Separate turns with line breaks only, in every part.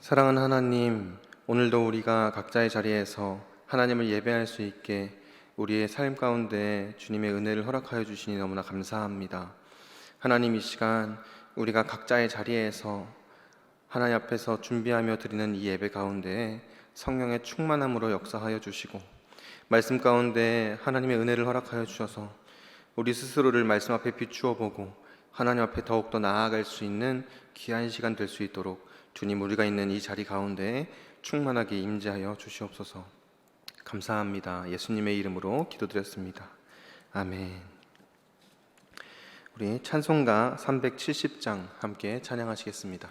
사랑하는 하나님, 오늘도 우리가 각자의 자리에서 하나님을 예배할 수 있게 우리의 삶 가운데 주님의 은혜를 허락하여 주시니 너무나 감사합니다. 하나님, 이 시간 우리가 각자의 자리에서 하나님 앞에서 준비하며 드리는 이 예배 가운데 성령의 충만함으로 역사하여 주시고 말씀 가운데 하나님의 은혜를 허락하여 주셔서 우리 스스로를 말씀 앞에 비추어 보고 하나님 앞에 더욱더 나아갈 수 있는 귀한 시간 될 수 있도록 주님, 우리가 있는 이 자리 가운데 충만하게 임재하여 주시옵소서. 감사합니다. 예수님의 이름으로 기도드렸습니다. 아멘. 우리 찬송가 370장 함께 찬양하시겠습니다.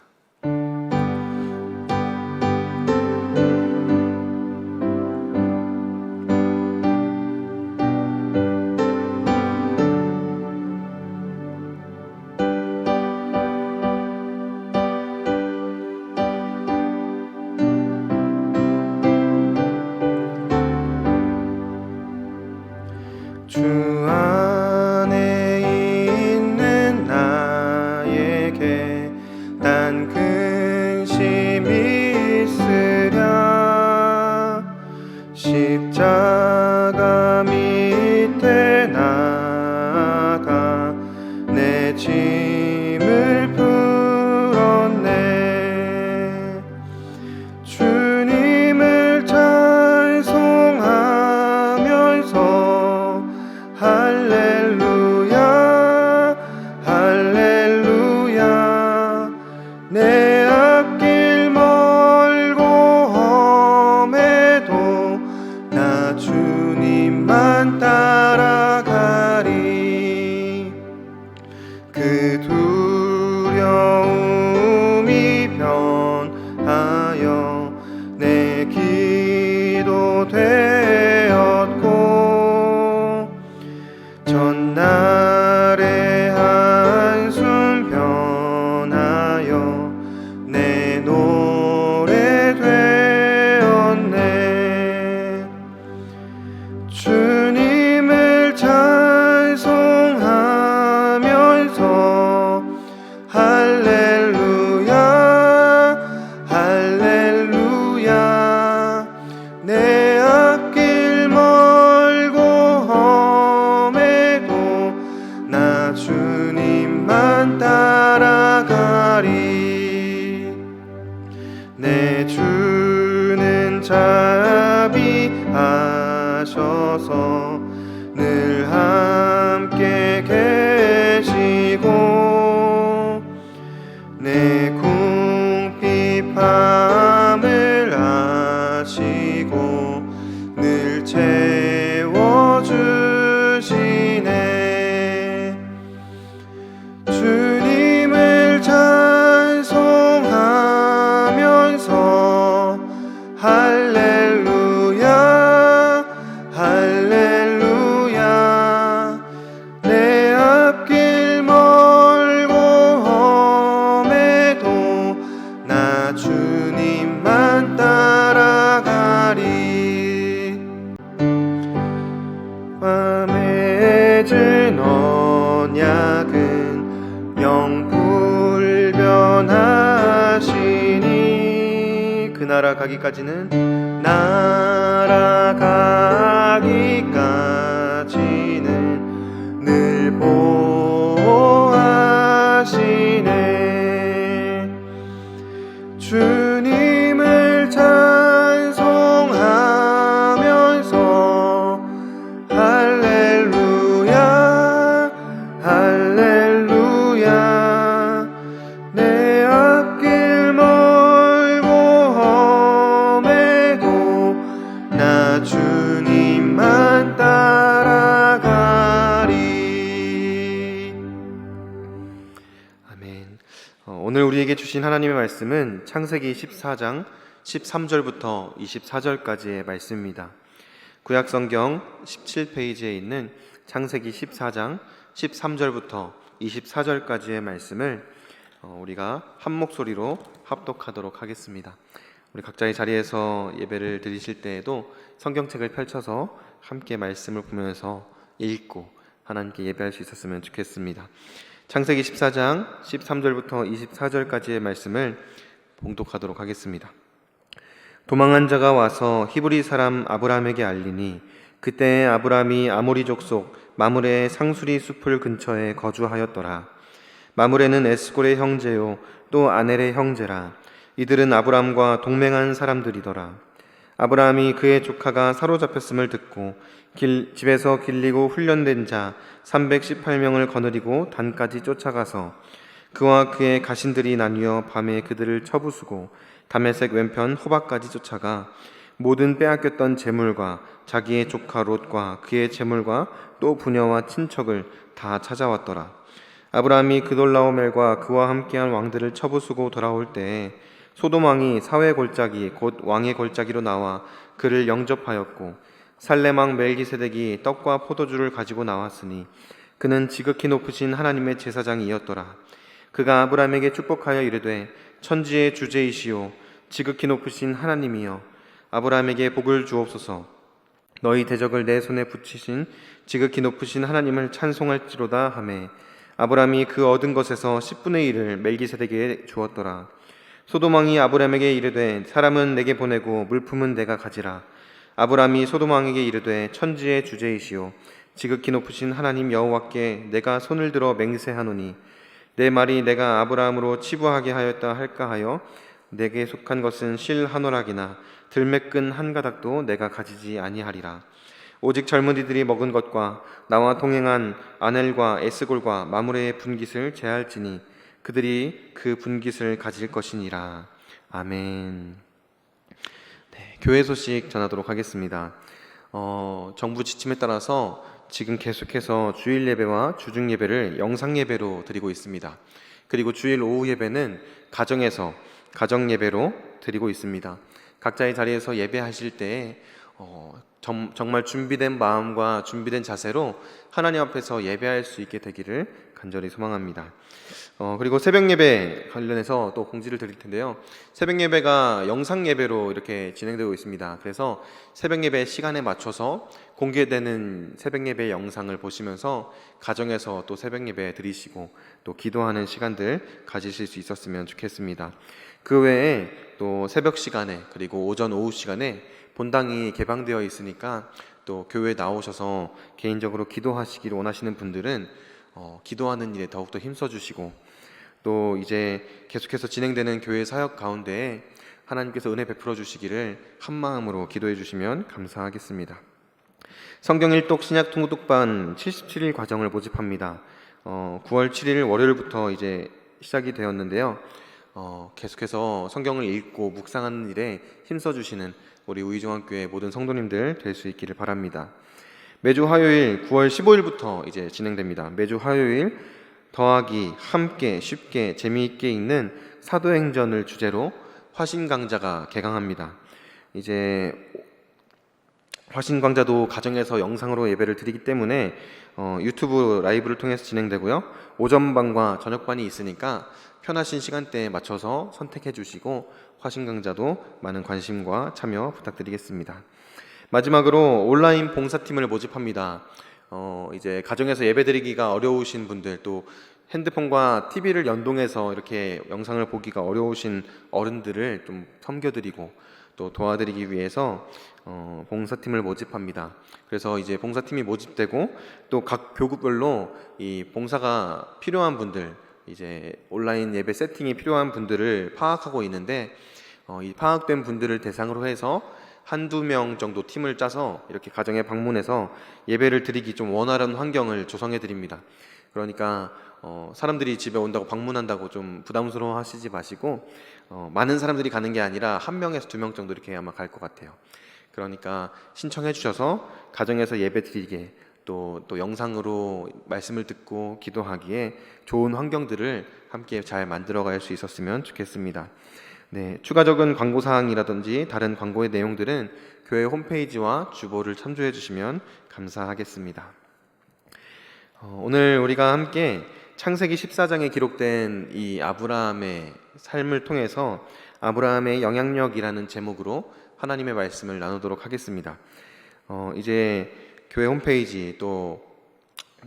주 안에 있는 나에게 단 근심이 있으랴. 십자가 밑에 나가 내 짐을 풀었네. 주님을 찬송하면서 할렐루야 할렐루야. 내 앞길 멀고 험해도 나 주님만 따라가리. 그 두려움이 변하여 내 기도 되었고 전날의 한숨 변하여 내 노래 되었네. 주님을 찬송하면서 할렐루야 할렐루야. 내 앞길 멀고 험해도 나 주님만 따라가리. 내 주는 자비하셔서 늘 함께 계시고 내 궁핍함을 아시고 늘 채워주시네. 주님을 찬송하면서 할렐루야 할렐루야. 내 앞길 멀고 험해도 나 주님만 따라가리. 맺은 언약은 영불변하시니 그 나라 가기까지는 날아가기까지는 늘 보호하시네. 주님을 찬송하면서 할렐루야 할렐루야. 내 앞길 멀고 험해도 나 주님만 따라가리. 아멘. 오늘 우리에게 주신 하나님의 말씀은 창세기 14장 13절부터 24절까지의 말씀입니다. 구약성경 17페이지에 있는 창세기 14장 13절부터 24절까지의 말씀을 우리가 한 목소리로 합독하도록 하겠습니다. 우리 각자의 자리에서 예배를 드리실 때에도 성경책을 펼쳐서 함께 말씀을 보면서 읽고 하나님께 예배할 수 있었으면 좋겠습니다. 창세기 14장 13절부터 24절까지의 말씀을 봉독하도록 하겠습니다. 도망한 자가 와서 히브리 사람 아브람에게 알리니 그때 아브람이 아모리 족속 마므레의 상수리 숲을 근처에 거주하였더라. 마므레는 에스골의 형제요 또 아넬의 형제라. 이들은 아브람과 동맹한 사람들이더라. 아브람이 그의 조카가 사로잡혔음을 듣고 집에서 길리고 훈련된 자 318명을 거느리고 단까지 쫓아가서 그와 그의 가신들이 나뉘어 밤에 그들을 쳐부수고 다메섹 왼편 호박까지 쫓아가 모든 빼앗겼던 재물과 자기의 조카 롯과 그의 재물과 또 부녀와 친척을 다 찾아왔더라. 아브라함이 그돌라오멜과 그와 함께한 왕들을 쳐부수고 돌아올 때에 소돔 왕이 사회 골짜기 곧 왕의 골짜기로 나와 그를 영접하였고 살렘 왕 멜기세덱이 떡과 포도주를 가지고 나왔으니 그는 지극히 높으신 하나님의 제사장이었더라. 그가 아브라함에게 축복하여 이르되 천지의 주제이시오 지극히 높으신 하나님이여 아브라함에게 복을 주옵소서. 너희 대적을 내 손에 붙이신 지극히 높으신 하나님을 찬송할지로다 하매 아브라함이 그 얻은 것에서 10분의 1을 멜기세덱에게 주었더라. 소돔 왕이 아브라함에게 이르되 사람은 내게 보내고 물품은 내가 가지라. 아브라함이 소돔 왕에게 이르되 천지의 주제이시오 지극히 높으신 하나님 여호와께 내가 손을 들어 맹세하노니 내 말이 내가 아브라함으로 치부하게 하였다 할까 하여 내게 속한 것은 실 한 오락이나 들매끈 한 가닥도 내가 가지지 아니하리라. 오직 젊은이들이 먹은 것과 나와 동행한 아넬과 에스골과 마므레의 분깃을 제할지니 그들이 그 분깃을 가질 것이니라. 아멘. 네, 교회 소식 전하도록 하겠습니다. 정부 지침에 따라서 지금 계속해서 주일 예배와 주중 예배를 영상 예배로 드리고 있습니다. 그리고 주일 오후 예배는 가정에서 가정 예배로 드리고 있습니다. 각자의 자리에서 예배하실 때에 정말 준비된 마음과 준비된 자세로 하나님 앞에서 예배할 수 있게 되기를 간절히 소망합니다. 그리고 새벽 예배 관련해서 또 공지를 드릴 텐데요. 새벽 예배가 영상 예배로 이렇게 진행되고 있습니다. 그래서 새벽 예배 시간에 맞춰서 공개되는 새벽 예배 영상을 보시면서 가정에서 또 새벽 예배 드리시고 또 기도하는 시간들 가지실 수 있었으면 좋겠습니다. 그 외에 또 새벽 시간에 그리고 오전 오후 시간에 본당이 개방되어 있으니까 또 교회에 나오셔서 개인적으로 기도하시기를 원하시는 분들은 기도하는 일에 더욱더 힘써주시고 또 이제 계속해서 진행되는 교회 사역 가운데 하나님께서 은혜 베풀어 주시기를 한마음으로 기도해 주시면 감사하겠습니다. 성경 일독 신약 통독반 77일 과정을 모집합니다. 9월 7일 월요일부터 이제 시작이 되었는데요. 계속해서 성경을 읽고 묵상하는 일에 힘써주시는 우리 우이종합교회 모든 성도님들 될 수 있기를 바랍니다. 매주 화요일 9월 15일부터 이제 진행됩니다. 매주 화요일 더하기, 함께, 쉽게, 재미있게 읽는 사도행전을 주제로 화신강좌가 개강합니다. 이제 화신강좌도 가정에서 영상으로 예배를 드리기 때문에 유튜브 라이브를 통해서 진행되고요. 오전반과 저녁반이 있으니까 편하신 시간대에 맞춰서 선택해 주시고 화신강좌도 많은 관심과 참여 부탁드리겠습니다. 마지막으로 온라인 봉사팀을 모집합니다. 이제 가정에서 예배드리기가 어려우신 분들 또 핸드폰과 TV를 연동해서 이렇게 영상을 보기가 어려우신 어른들을 좀 섬겨드리고 또 도와드리기 위해서 봉사팀을 모집합니다. 그래서 이제 봉사팀이 모집되고 또 각 교구별로 이 봉사가 필요한 분들 이제 온라인 예배 세팅이 필요한 분들을 파악하고 있는데 이 파악된 분들을 대상으로 해서 한두 명 정도 팀을 짜서 이렇게 가정에 방문해서 예배를 드리기 좀 원활한 환경을 조성해 드립니다. 그러니까 사람들이 집에 온다고 방문한다고 좀 부담스러워 하시지 마시고 많은 사람들이 가는 게 아니라 한 명에서 두 명 정도 이렇게 아마 갈 것 같아요. 그러니까 신청해 주셔서 가정에서 예배 드리게 또 영상으로 말씀을 듣고 기도하기에 좋은 환경들을 함께 잘 만들어 갈 수 있었으면 좋겠습니다. 네, 추가적인 광고 사항이라든지 다른 광고의 내용들은 교회 홈페이지와 주보를 참조해 주시면 감사하겠습니다. 오늘 우리가 함께 창세기 14장에 기록된 이 아브라함의 삶을 통해서 아브라함의 영향력이라는 제목으로 하나님의 말씀을 나누도록 하겠습니다. 이제 교회 홈페이지 또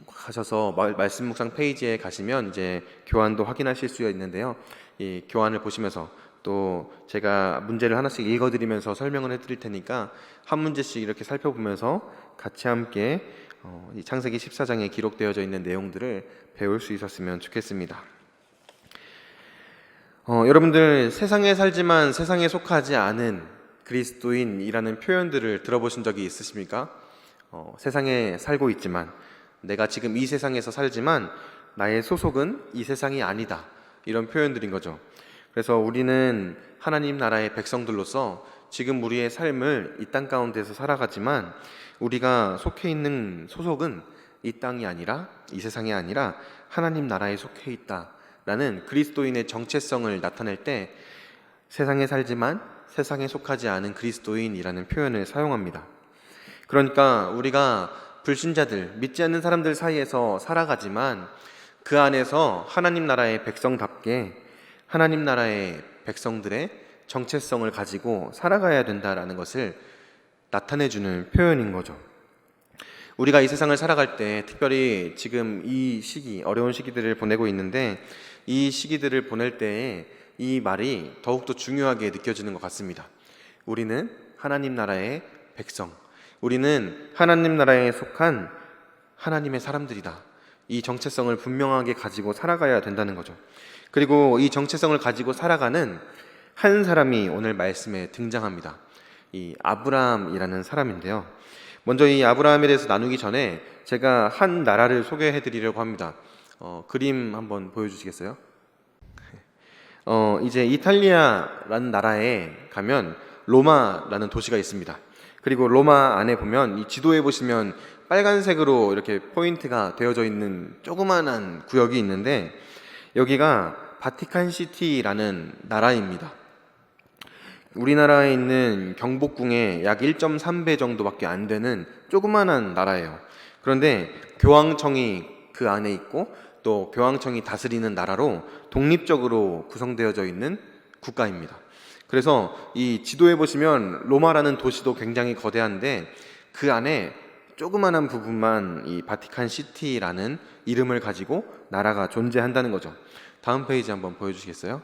가셔서 말씀 묵상 페이지에 가시면 이제 교환도 확인하실 수 있는데요. 이 교환을 보시면서 또 제가 문제를 하나씩 읽어드리면서 설명을 해드릴 테니까 한 문제씩 이렇게 살펴보면서 같이 함께 이 창세기 14장에 기록되어져 있는 내용들을 배울 수 있었으면 좋겠습니다. 여러분들 세상에 살지만 세상에 속하지 않은 그리스도인이라는 표현들을 들어보신 적이 있으십니까? 세상에 살고 있지만 내가 지금 이 세상에서 살지만 나의 소속은 이 세상이 아니다, 이런 표현들인 거죠. 그래서 우리는 하나님 나라의 백성들로서 지금 우리의 삶을 이 땅 가운데서 살아가지만 우리가 속해 있는 소속은 이 땅이 아니라, 이 세상이 아니라 하나님 나라에 속해 있다라는 그리스도인의 정체성을 나타낼 때 세상에 살지만 세상에 속하지 않은 그리스도인이라는 표현을 사용합니다. 그러니까 우리가 불신자들, 믿지 않는 사람들 사이에서 살아가지만 그 안에서 하나님 나라의 백성답게 하나님 나라의 백성들의 정체성을 가지고 살아가야 된다라는 것을 나타내주는 표현인 거죠. 우리가 이 세상을 살아갈 때 특별히 지금 이 시기, 어려운 시기들을 보내고 있는데 이 시기들을 보낼 때에 이 말이 더욱더 중요하게 느껴지는 것 같습니다. 우리는 하나님 나라의 백성, 우리는 하나님 나라에 속한 하나님의 사람들이다. 이 정체성을 분명하게 가지고 살아가야 된다는 거죠. 그리고 이 정체성을 가지고 살아가는 한 사람이 오늘 말씀에 등장합니다. 이 아브라함이라는 사람인데요. 먼저 이 아브라함에 대해서 나누기 전에 제가 한 나라를 소개해 드리려고 합니다. 그림 한번 보여주시겠어요? 이제 이탈리아라는 나라에 가면 로마라는 도시가 있습니다. 그리고 로마 안에 보면 이 지도에 보시면 빨간색으로 이렇게 포인트가 되어져 있는 조그만한 구역이 있는데 여기가 바티칸 시티라는 나라입니다. 우리나라에 있는 경복궁의 약 1.3배 정도밖에 안 되는 조그만한 나라예요. 그런데 교황청이 그 안에 있고 또 교황청이 다스리는 나라로 독립적으로 구성되어져 있는 국가입니다. 그래서 이 지도에 보시면 로마라는 도시도 굉장히 거대한데 그 안에 조그만한 부분만 이 바티칸 시티라는 이름을 가지고 나라가 존재한다는 거죠. 다음 페이지 한번 보여주시겠어요?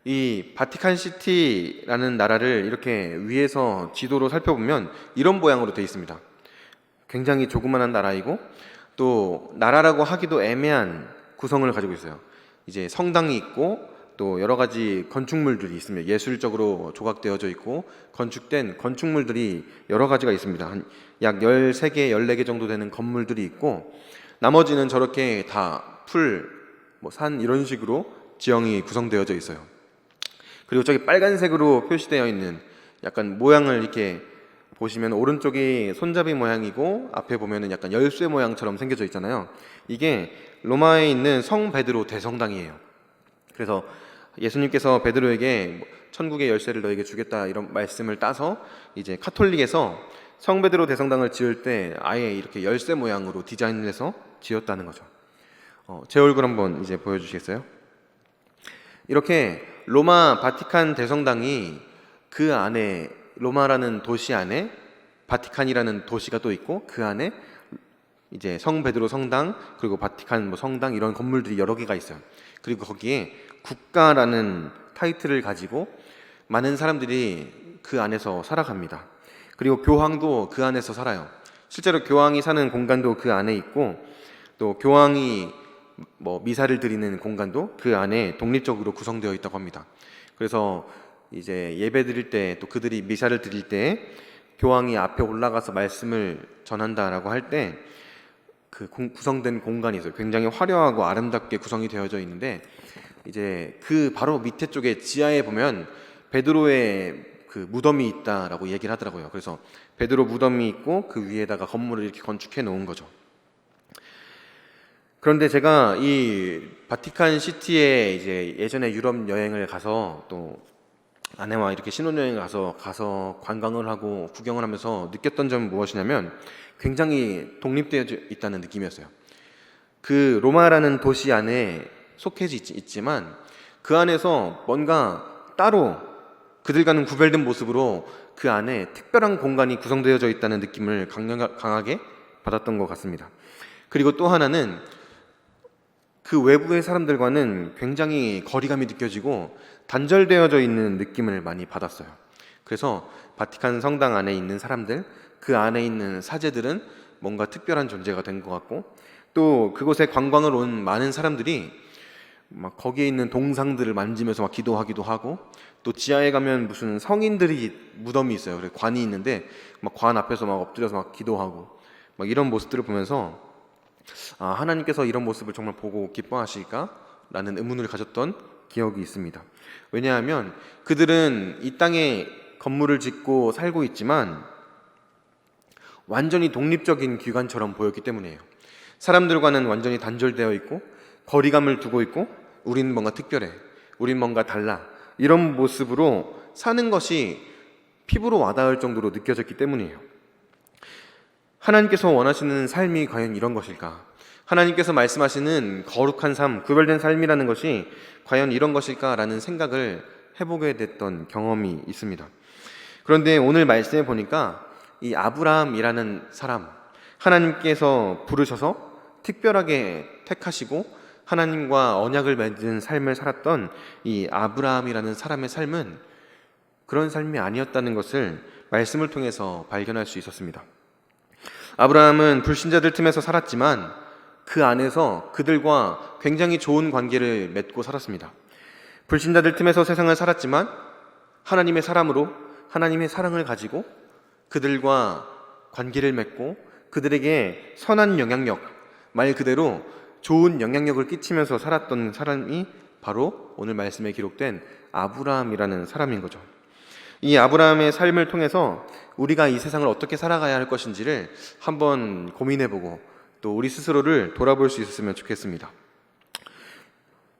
이 바티칸 시티라는 나라를 이렇게 위에서 지도로 살펴보면 이런 모양으로 되어 있습니다. 굉장히 조그만한 나라이고 또 나라라고 하기도 애매한 구성을 가지고 있어요. 이제 성당이 있고 또 여러 가지 건축물들이 있습니다. 예술적으로 조각되어져 있고 건축된 건축물들이 여러 가지가 있습니다. 한 약 13개, 14개 정도 되는 건물들이 있고 나머지는 저렇게 다 풀, 산 이런 식으로 지형이 구성되어져 있어요. 그리고 저기 빨간색으로 표시되어 있는 약간 모양을 이렇게 보시면 오른쪽이 손잡이 모양이고 앞에 보면은 약간 열쇠 모양처럼 생겨져 있잖아요. 이게 로마에 있는 성 베드로 대성당이에요. 그래서 예수님께서 베드로에게 천국의 열쇠를 너에게 주겠다 이런 말씀을 따서 이제 카톨릭에서 성 베드로 대성당을 지을 때 아예 이렇게 열쇠 모양으로 디자인을 해서 지었다는 거죠. 제 얼굴 한번 이제 보여주시겠어요? 이렇게 로마 바티칸 대성당이 그 안에 로마라는 도시 안에 바티칸이라는 도시가 또 있고 그 안에 이제 성 베드로 성당 그리고 바티칸 성당 이런 건물들이 여러 개가 있어요. 그리고 거기에 국가라는 타이틀을 가지고 많은 사람들이 그 안에서 살아갑니다. 그리고 교황도 그 안에서 살아요. 실제로 교황이 사는 공간도 그 안에 있고 또 교황이 미사를 드리는 공간도 그 안에 독립적으로 구성되어 있다고 합니다. 그래서 이제 예배 드릴 때 또 그들이 미사를 드릴 때 교황이 앞에 올라가서 말씀을 전한다라고 할 때 그 구성된 공간이 있어요. 굉장히 화려하고 아름답게 구성이 되어져 있는데 이제 그 바로 밑에 쪽에 지하에 보면 베드로의 그 무덤이 있다라고 얘기를 하더라고요. 그래서 베드로 무덤이 있고 그 위에다가 건물을 이렇게 건축해 놓은 거죠. 그런데 제가 이 바티칸 시티에 이제 예전에 유럽 여행을 가서 또 아내와 이렇게 신혼여행을 가서 관광을 하고 구경을 하면서 느꼈던 점은 무엇이냐면 굉장히 독립되어 있다는 느낌이었어요. 그 로마라는 도시 안에 속해져 있지만 그 안에서 뭔가 따로 그들과는 구별된 모습으로 그 안에 특별한 공간이 구성되어져 있다는 느낌을 강하게 받았던 것 같습니다. 그리고 또 하나는 그 외부의 사람들과는 굉장히 거리감이 느껴지고 단절되어져 있는 느낌을 많이 받았어요. 그래서 바티칸 성당 안에 있는 사람들, 그 안에 있는 사제들은 뭔가 특별한 존재가 된 것 같고, 또 그곳에 관광을 온 많은 사람들이 막 거기에 있는 동상들을 만지면서 막 기도하기도 하고, 또 지하에 가면 무슨 성인들이 무덤이 있어요. 그래서 관이 있는데 막 관 앞에서 막 엎드려서 막 기도하고 막 이런 모습들을 보면서 하나님께서 이런 모습을 정말 보고 기뻐하실까? 라는 의문을 가졌던 기억이 있습니다. 왜냐하면 그들은 이 땅에 건물을 짓고 살고 있지만 완전히 독립적인 기관처럼 보였기 때문이에요. 사람들과는 완전히 단절되어 있고 거리감을 두고 있고 우린 뭔가 특별해, 우린 뭔가 달라, 이런 모습으로 사는 것이 피부로 와닿을 정도로 느껴졌기 때문이에요. 하나님께서 원하시는 삶이 과연 이런 것일까? 하나님께서 말씀하시는 거룩한 삶, 구별된 삶이라는 것이 과연 이런 것일까라는 생각을 해보게 됐던 경험이 있습니다. 그런데 오늘 말씀에 보니까 이 아브라함이라는 사람, 하나님께서 부르셔서 특별하게 택하시고 하나님과 언약을 맺은 삶을 살았던 이 아브라함이라는 사람의 삶은 그런 삶이 아니었다는 것을 말씀을 통해서 발견할 수 있었습니다. 아브라함은 불신자들 틈에서 살았지만 그 안에서 그들과 굉장히 좋은 관계를 맺고 살았습니다. 불신자들 틈에서 세상을 살았지만 하나님의 사람으로 하나님의 사랑을 가지고 그들과 관계를 맺고 그들에게 선한 영향력, 말 그대로 좋은 영향력을 끼치면서 살았던 사람이 바로 오늘 말씀에 기록된 아브라함이라는 사람인 거죠. 이 아브라함의 삶을 통해서 우리가 이 세상을 어떻게 살아가야 할 것인지를 한번 고민해보고 또 우리 스스로를 돌아볼 수 있었으면 좋겠습니다.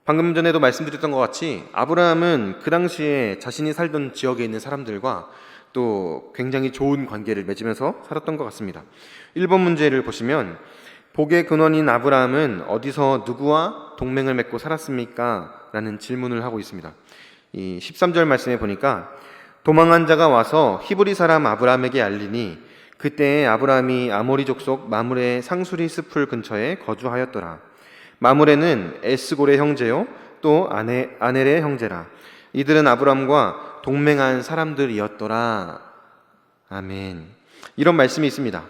방금 전에도 말씀드렸던 것 같이 아브라함은 그 당시에 자신이 살던 지역에 있는 사람들과 또 굉장히 좋은 관계를 맺으면서 살았던 것 같습니다. 1번 문제를 보시면 복의 근원인 아브라함은 어디서 누구와 동맹을 맺고 살았습니까? 라는 질문을 하고 있습니다. 이 13절 말씀에 보니까 도망한 자가 와서 히브리 사람 아브라함에게 알리니 그때에 아브라함이 아모리 족속 마므레 상수리 숲을 근처에 거주하였더라. 마므레는 에스골의 형제요 또 아넬의 형제라. 이들은 아브라함과 동맹한 사람들이었더라. 아멘. 이런 말씀이 있습니다.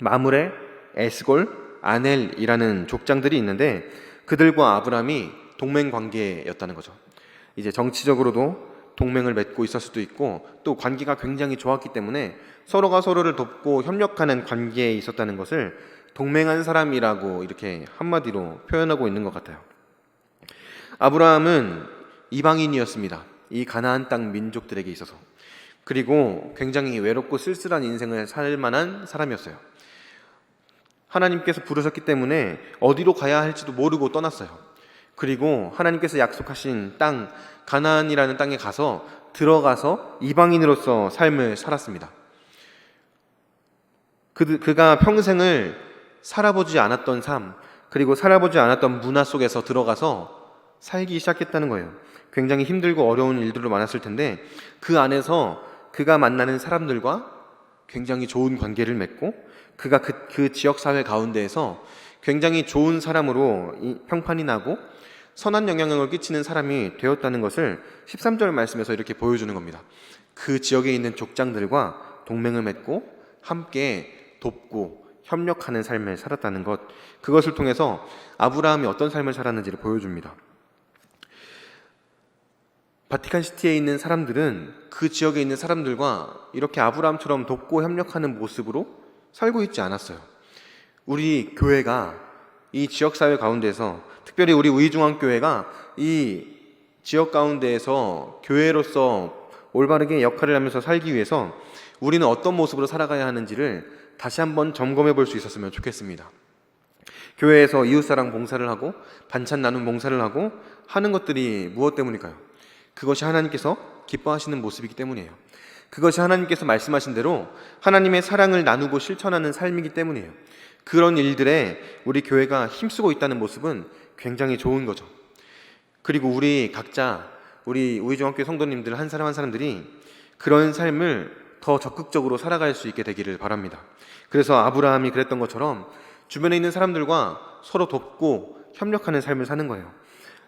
마므레, 에스골, 아넬이라는 족장들이 있는데 그들과 아브라함이 동맹 관계였다는 거죠. 이제 정치적으로도 동맹을 맺고 있을 수도 있고 또 관계가 굉장히 좋았기 때문에 서로가 서로를 돕고 협력하는 관계에 있었다는 것을 동맹한 사람이라고 이렇게 한마디로 표현하고 있는 것 같아요. 아브라함은 이방인이었습니다. 이 가나안 땅 민족들에게 있어서. 그리고 굉장히 외롭고 쓸쓸한 인생을 살 만한 사람이었어요. 하나님께서 부르셨기 때문에 어디로 가야 할지도 모르고 떠났어요. 그리고 하나님께서 약속하신 땅, 가나안이라는 땅에 들어가서 이방인으로서 삶을 살았습니다. 그가 평생을 살아보지 않았던 삶, 그리고 살아보지 않았던 문화 속에서 들어가서 살기 시작했다는 거예요. 굉장히 힘들고 어려운 일들도 많았을 텐데 그 안에서 그가 만나는 사람들과 굉장히 좋은 관계를 맺고 그가 그 지역사회 가운데에서 굉장히 좋은 사람으로 평판이 나고 선한 영향력을 끼치는 사람이 되었다는 것을 13절 말씀에서 이렇게 보여주는 겁니다. 그 지역에 있는 족장들과 동맹을 맺고 함께 돕고 협력하는 삶을 살았다는 것, 그것을 통해서 아브라함이 어떤 삶을 살았는지를 보여줍니다. 바티칸시티에 있는 사람들은 그 지역에 있는 사람들과 이렇게 아브라함처럼 돕고 협력하는 모습으로 살고 있지 않았어요. 우리 교회가 이 지역사회 가운데서, 특별히 우리 의중앙교회가 이 지역 가운데에서 교회로서 올바르게 역할을 하면서 살기 위해서 우리는 어떤 모습으로 살아가야 하는지를 다시 한번 점검해 볼 수 있었으면 좋겠습니다. 교회에서 이웃사랑 봉사를 하고 반찬 나눔 봉사를 하고 하는 것들이 무엇 때문일까요? 그것이 하나님께서 기뻐하시는 모습이기 때문이에요. 그것이 하나님께서 말씀하신 대로 하나님의 사랑을 나누고 실천하는 삶이기 때문이에요. 그런 일들에 우리 교회가 힘쓰고 있다는 모습은 굉장히 좋은 거죠. 그리고 우리 각자, 우리 우이중학교 성도님들 한 사람 한 사람들이 그런 삶을 더 적극적으로 살아갈 수 있게 되기를 바랍니다. 그래서 아브라함이 그랬던 것처럼 주변에 있는 사람들과 서로 돕고 협력하는 삶을 사는 거예요.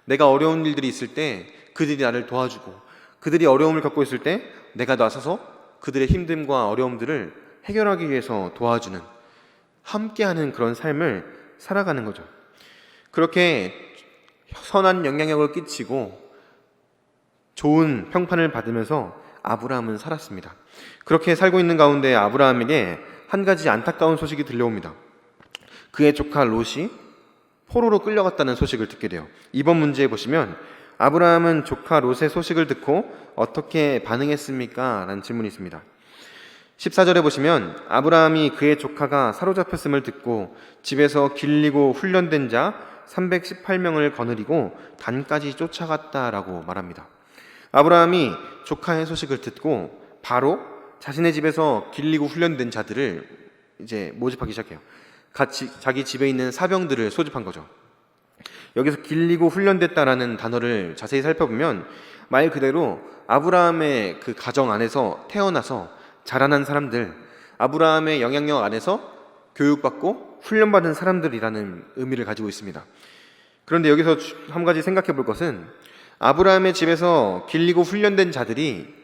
내가 어려운 일들이 있을 때 그들이 나를 도와주고, 그들이 어려움을 겪고 있을 때 내가 나서서 그들의 힘듦과 어려움들을 해결하기 위해서 도와주는, 함께하는 그런 삶을 살아가는 거죠. 그렇게 선한 영향력을 끼치고 좋은 평판을 받으면서 아브라함은 살았습니다. 그렇게 살고 있는 가운데 아브라함에게 한 가지 안타까운 소식이 들려옵니다. 그의 조카 롯이 포로로 끌려갔다는 소식을 듣게 돼요. 이번 문제에 보시면 아브라함은 조카 롯의 소식을 듣고 어떻게 반응했습니까? 라는 질문이 있습니다. 14절에 보시면 아브라함이 그의 조카가 사로잡혔음을 듣고 집에서 길리고 훈련된 자 318명을 거느리고 단까지 쫓아갔다라고 말합니다. 아브라함이 조카의 소식을 듣고 바로 자신의 집에서 길리고 훈련된 자들을 이제 모집하기 시작해요. 같이 자기 집에 있는 사병들을 소집한 거죠. 여기서 길리고 훈련됐다라는 단어를 자세히 살펴보면 말 그대로 아브라함의 그 가정 안에서 태어나서 자라난 사람들, 아브라함의 영향력 안에서 교육받고 훈련받은 사람들이라는 의미를 가지고 있습니다. 그런데 여기서 한 가지 생각해 볼 것은 아브라함의 집에서 길리고 훈련된 자들이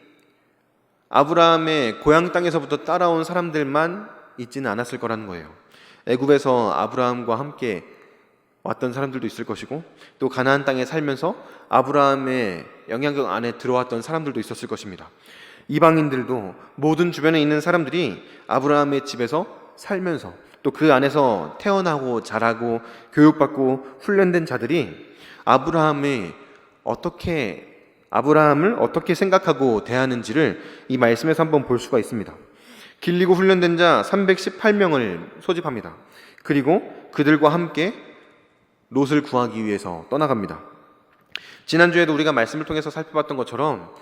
아브라함의 고향 땅에서부터 따라온 사람들만 있지는 않았을 거라는 거예요. 애굽에서 아브라함과 함께 왔던 사람들도 있을 것이고, 또 가나안 땅에 살면서 아브라함의 영향력 안에 들어왔던 사람들도 있었을 것입니다. 이방인들도, 모든 주변에 있는 사람들이 아브라함의 집에서 살면서 또 그 안에서 태어나고 자라고 교육받고 훈련된 자들이 아브라함을 어떻게 생각하고 대하는지를 이 말씀에서 한번 볼 수가 있습니다. 길리고 훈련된 자 318명을 소집합니다. 그리고 그들과 함께 롯을 구하기 위해서 떠나갑니다. 지난주에도 우리가 말씀을 통해서 살펴봤던 것처럼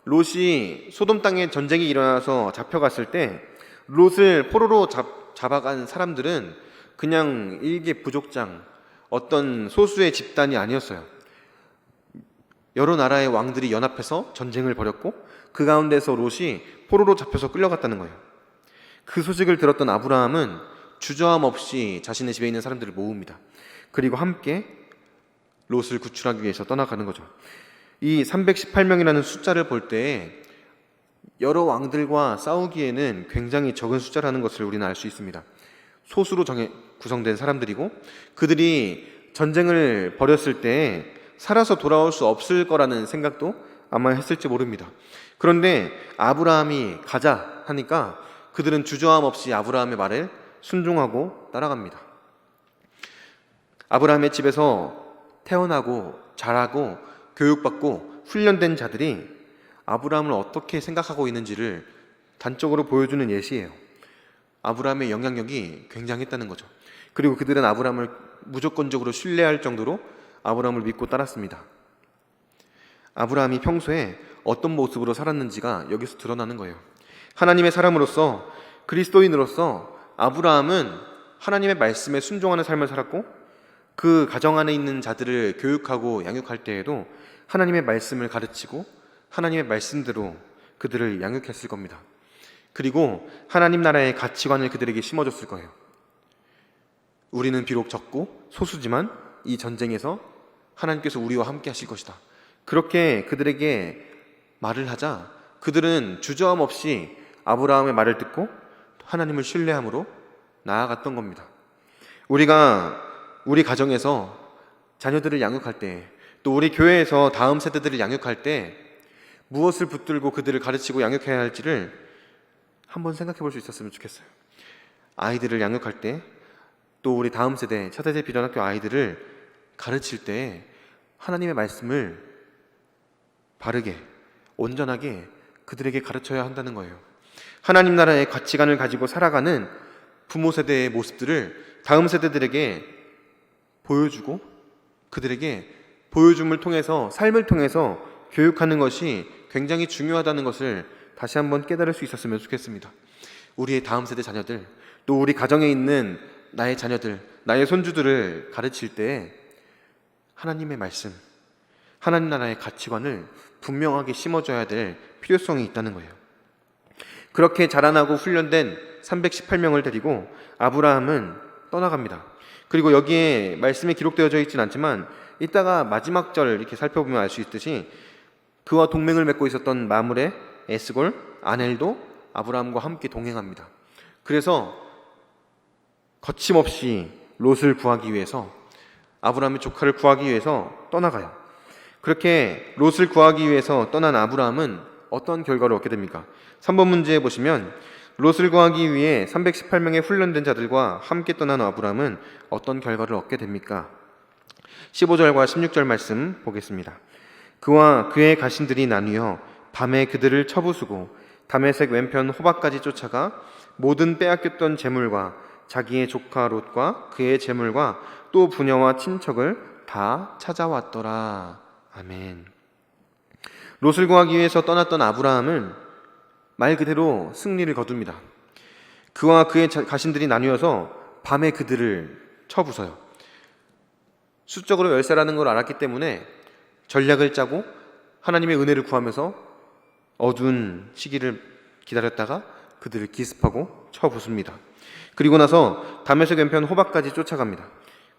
롯이 소돔 땅에 전쟁이 일어나서 잡혀갔을 때 롯을 포로로 잡아간 사람들은 그냥 일개 부족장, 어떤 소수의 집단이 아니었어요. 여러 나라의 왕들이 연합해서 전쟁을 벌였고 그 가운데서 롯이 포로로 잡혀서 끌려갔다는 거예요. 그 소식을 들었던 아브라함은 주저함 없이 자신의 집에 있는 사람들을 모읍니다. 그리고 함께 롯을 구출하기 위해서 떠나가는 거죠. 이 318명이라는 숫자를 볼 때 여러 왕들과 싸우기에는 굉장히 적은 숫자라는 것을 우리는 알 수 있습니다. 소수로 구성된 사람들이고 그들이 전쟁을 벌였을 때 살아서 돌아올 수 없을 거라는 생각도 아마 했을지 모릅니다. 그런데 아브라함이 가자 하니까 그들은 주저함 없이 아브라함의 말을 순종하고 따라갑니다. 아브라함의 집에서 태어나고 자라고 교육받고 훈련된 자들이 아브라함을 어떻게 생각하고 있는지를 단적으로 보여주는 예시예요. 아브라함의 영향력이 굉장했다는 거죠. 그리고 그들은 아브라함을 무조건적으로 신뢰할 정도로 아브라함을 믿고 따랐습니다. 아브라함이 평소에 어떤 모습으로 살았는지가 여기서 드러나는 거예요. 하나님의 사람으로서, 그리스도인으로서 아브라함은 하나님의 말씀에 순종하는 삶을 살았고 그 가정 안에 있는 자들을 교육하고 양육할 때에도 하나님의 말씀을 가르치고 하나님의 말씀대로 그들을 양육했을 겁니다. 그리고 하나님 나라의 가치관을 그들에게 심어줬을 거예요. 우리는 비록 적고 소수지만 이 전쟁에서 하나님께서 우리와 함께 하실 것이다. 그렇게 그들에게 말을 하자 그들은 주저함 없이 아브라함의 말을 듣고 하나님을 신뢰함으로 나아갔던 겁니다. 우리가 우리 가정에서 자녀들을 양육할 때, 또 우리 교회에서 다음 세대들을 양육할 때 무엇을 붙들고 그들을 가르치고 양육해야 할지를 한번 생각해 볼 수 있었으면 좋겠어요. 아이들을 양육할 때, 또 우리 다음 세대, 차세대 비전학교 아이들을 가르칠 때 하나님의 말씀을 바르게, 온전하게 그들에게 가르쳐야 한다는 거예요. 하나님 나라의 가치관을 가지고 살아가는 부모 세대의 모습들을 다음 세대들에게 보여주고 그들에게 보여줌을 통해서 삶을 통해서 교육하는 것이 굉장히 중요하다는 것을 다시 한번 깨달을 수 있었으면 좋겠습니다. 우리의 다음 세대 자녀들, 또 우리 가정에 있는 나의 자녀들, 나의 손주들을 가르칠 때 하나님의 말씀, 하나님 나라의 가치관을 분명하게 심어줘야 될 필요성이 있다는 거예요. 그렇게 자라나고 훈련된 318명을 데리고 아브라함은 떠나갑니다. 그리고 여기에 말씀이 기록되어져 있진 않지만 이따가 마지막 절 이렇게 살펴보면 알 수 있듯이 그와 동맹을 맺고 있었던 마므레, 에스골, 아넬도 아브라함과 함께 동행합니다. 그래서 거침없이 롯을 구하기 위해서, 아브라함의 조카를 구하기 위해서 떠나가요. 그렇게 롯을 구하기 위해서 떠난 아브라함은 어떤 결과를 얻게 됩니까? 3번 문제에 보시면 롯을 구하기 위해 318명의 훈련된 자들과 함께 떠난 아브라함은 어떤 결과를 얻게 됩니까? 15절과 16절 말씀 보겠습니다. 그와 그의 가신들이 나뉘어 밤에 그들을 쳐부수고 다메섹 왼편 호박까지 쫓아가 모든 빼앗겼던 재물과 자기의 조카 롯과 그의 재물과 또 부녀와 친척을 다 찾아왔더라. 아멘. 롯을 구하기 위해서 떠났던 아브라함은 말 그대로 승리를 거둡니다. 그와 그의 가신들이 나뉘어서 밤에 그들을 쳐부숴요. 수적으로 열세라는 걸 알았기 때문에 전략을 짜고 하나님의 은혜를 구하면서 어두운 시기를 기다렸다가 그들을 기습하고 쳐부숩니다. 그리고 나서 다메섹 왼편 호박까지 쫓아갑니다.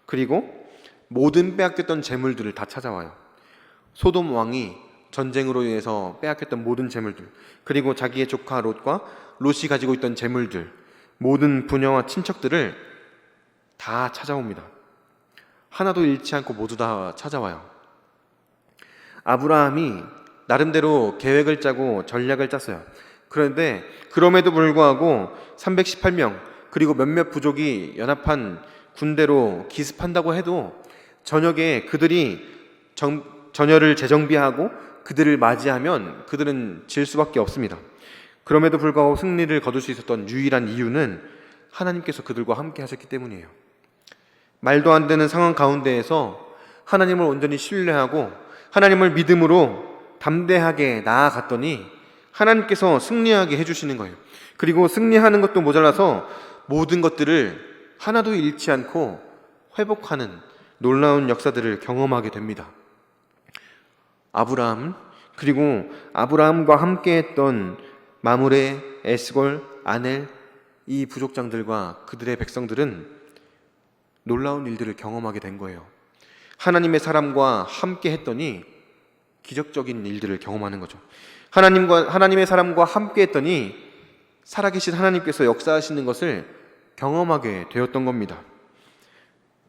그리고 모든 빼앗겼던 재물들을 다 찾아와요. 소돔 왕이 전쟁으로 인해서 빼앗겼던 모든 재물들, 그리고 자기의 조카 롯과 롯이 가지고 있던 재물들, 모든 부녀와 친척들을 다 찾아옵니다. 하나도 잃지 않고 모두 다 찾아와요. 아브라함이 나름대로 계획을 짜고 전략을 짰어요. 그런데 그럼에도 불구하고 318명 그리고 몇몇 부족이 연합한 군대로 기습한다고 해도 저녁에 그들이 전열을 재정비하고 그들을 맞이하면 그들은 질 수밖에 없습니다. 그럼에도 불구하고 승리를 거둘 수 있었던 유일한 이유는 하나님께서 그들과 함께 하셨기 때문이에요. 말도 안 되는 상황 가운데에서 하나님을 온전히 신뢰하고 하나님을 믿음으로 담대하게 나아갔더니 하나님께서 승리하게 해주시는 거예요. 그리고 승리하는 것도 모자라서 모든 것들을 하나도 잃지 않고 회복하는 놀라운 역사들을 경험하게 됩니다. 아브라함, 그리고 아브라함과 함께했던 마므레, 에스골, 아넬, 이 부족장들과 그들의 백성들은 놀라운 일들을 경험하게 된 거예요. 하나님의 사람과 함께 했더니 기적적인 일들을 경험하는 거죠. 하나님의 사람과 함께 했더니 살아계신 하나님께서 역사하시는 것을 경험하게 되었던 겁니다.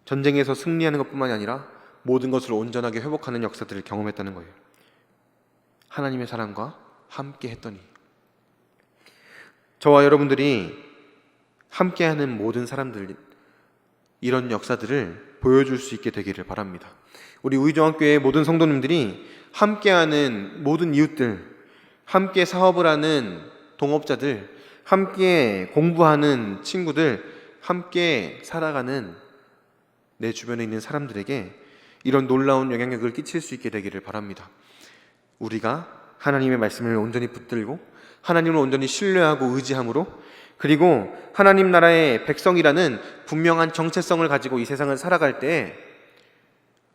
전쟁에서 승리하는 것뿐만이 아니라 모든 것을 온전하게 회복하는 역사들을 경험했다는 거예요. 하나님의 사람과 함께 했더니. 저와 여러분들이 함께하는 모든 사람들, 이런 역사들을 보여줄 수 있게 되기를 바랍니다. 우리 우이종학교의 모든 성도님들이 함께하는 모든 이웃들, 함께 사업을 하는 동업자들, 함께 공부하는 친구들, 함께 살아가는 내 주변에 있는 사람들에게 이런 놀라운 영향력을 끼칠 수 있게 되기를 바랍니다. 우리가 하나님의 말씀을 온전히 붙들고 하나님을 온전히 신뢰하고 의지함으로, 그리고 하나님 나라의 백성이라는 분명한 정체성을 가지고 이 세상을 살아갈 때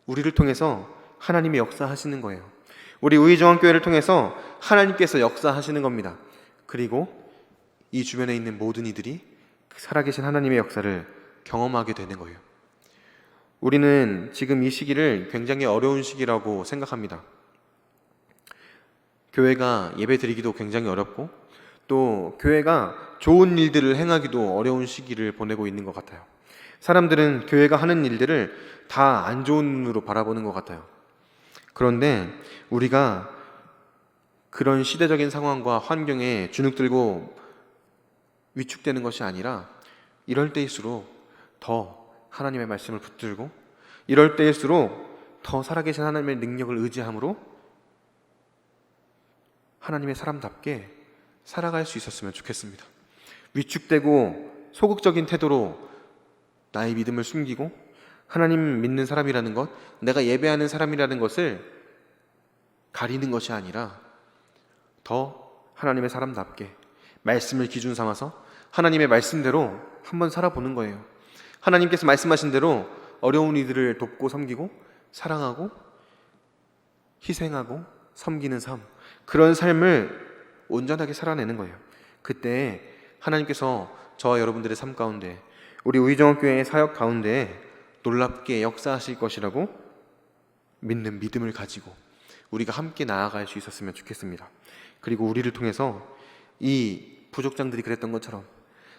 우리를 통해서 하나님이 역사하시는 거예요. 우리 우이종합교회를 통해서 하나님께서 역사하시는 겁니다. 그리고 이 주변에 있는 모든 이들이 살아계신 하나님의 역사를 경험하게 되는 거예요. 우리는 지금 이 시기를 굉장히 어려운 시기라고 생각합니다. 교회가 예배 드리기도 굉장히 어렵고 또 교회가 좋은 일들을 행하기도 어려운 시기를 보내고 있는 것 같아요. 사람들은 교회가 하는 일들을 다 안 좋은 눈으로 바라보는 것 같아요. 그런데 우리가 그런 시대적인 상황과 환경에 주눅들고 위축되는 것이 아니라 이럴 때일수록 더 하나님의 말씀을 붙들고 이럴 때일수록 더 살아계신 하나님의 능력을 의지함으로 하나님의 사람답게 살아갈 수 있었으면 좋겠습니다. 위축되고 소극적인 태도로 나의 믿음을 숨기고 하나님 믿는 사람이라는 것, 내가 예배하는 사람이라는 것을 가리는 것이 아니라 더 하나님의 사람답게 말씀을 기준 삼아서 하나님의 말씀대로 한번 살아보는 거예요. 하나님께서 말씀하신 대로 어려운 이들을 돕고 섬기고 사랑하고 희생하고 섬기는 삶, 그런 삶을 온전하게 살아내는 거예요. 그때 하나님께서 저와 여러분들의 삶 가운데, 우리 우이정원교회의 사역 가운데 놀랍게 역사하실 것이라고 믿는 믿음을 가지고 우리가 함께 나아갈 수 있었으면 좋겠습니다. 그리고 우리를 통해서 이 부족장들이 그랬던 것처럼,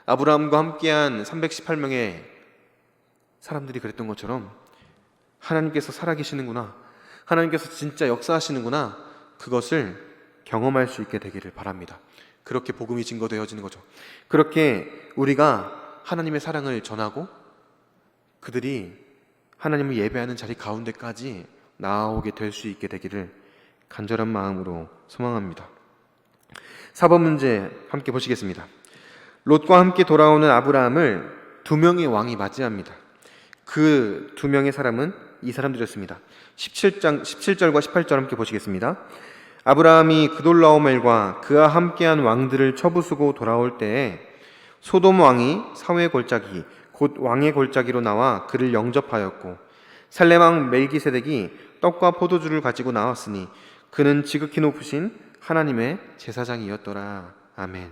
아브라함과 함께한 318명의 사람들이 그랬던 것처럼 하나님께서 살아계시는구나, 하나님께서 진짜 역사하시는구나, 그것을 경험할 수 있게 되기를 바랍니다. 그렇게 복음이 증거되어지는 거죠. 그렇게 우리가 하나님의 사랑을 전하고 그들이 하나님을 예배하는 자리 가운데까지 나아오게 될 수 있게 되기를 간절한 마음으로 소망합니다. 4번 문제 함께 보시겠습니다. 롯과 함께 돌아오는 아브라함을 두 명의 왕이 맞이합니다. 그 두 명의 사람은 이 사람들이었습니다. 17절과 18절 함께 보시겠습니다. 아브라함이 그돌라오멜과 그와 함께한 왕들을 쳐부수고 돌아올 때에 소돔 왕이 사회 골짜기 곧 왕의 골짜기로 나와 그를 영접하였고, 살렘 왕 멜기세덱이 떡과 포도주를 가지고 나왔으니 그는 지극히 높으신 하나님의 제사장이었더라. 아멘.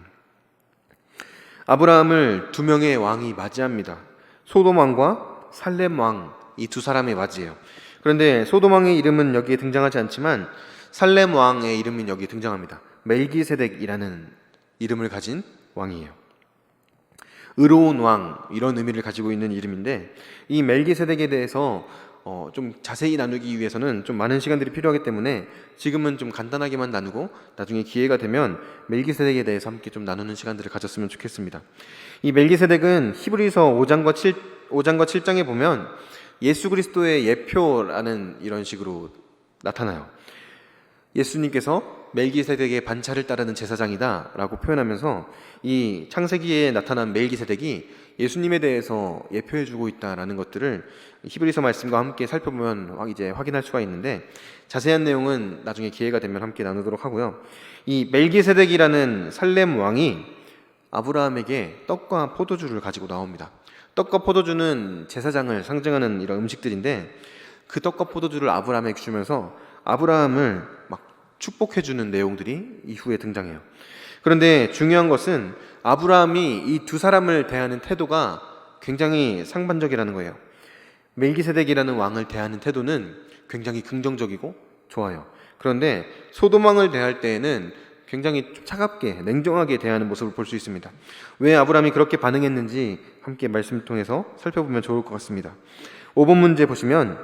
아브라함을 두 명의 왕이 맞이합니다. 소돔 왕과 살렘 왕, 이 두 사람이 맞이해요. 그런데 소돔 왕의 이름은 여기에 등장하지 않지만 살렘 왕의 이름은 여기에 등장합니다. 멜기세덱이라는 이름을 가진 왕이에요. 의로운 왕, 이런 의미를 가지고 있는 이름인데, 이 멜기세덱에 대해서 좀 자세히 나누기 위해서는 좀 많은 시간들이 필요하기 때문에 지금은 좀 간단하게만 나누고 나중에 기회가 되면 멜기세덱에 대해서 함께 좀 나누는 시간들을 가졌으면 좋겠습니다. 이 멜기세덱은 히브리서 5장과 7장에 보면 예수 그리스도의 예표라는 이런 식으로 나타나요. 예수님께서 멜기세덱의 반차를 따르는 제사장이다 라고 표현하면서 이 창세기에 나타난 멜기세덱이 예수님에 대해서 예표해주고 있다라는 것들을 히브리서 말씀과 함께 살펴보면 이제 확인할 수가 있는데, 자세한 내용은 나중에 기회가 되면 함께 나누도록 하고요. 이 멜기세덱이라는 살렘 왕이 아브라함에게 떡과 포도주를 가지고 나옵니다. 떡과 포도주는 제사장을 상징하는 이런 음식들인데, 그 떡과 포도주를 아브라함에게 주면서 아브라함을 막 축복해주는 내용들이 이후에 등장해요. 그런데 중요한 것은 아브라함이 이 두 사람을 대하는 태도가 굉장히 상반적이라는 거예요. 멜기세덱이라는 왕을 대하는 태도는 굉장히 긍정적이고 좋아요. 그런데 소돔 왕을 대할 때에는 굉장히 차갑게 냉정하게 대하는 모습을 볼 수 있습니다. 왜 아브라함이 그렇게 반응했는지 함께 말씀을 통해서 살펴보면 좋을 것 같습니다. 5번 문제 보시면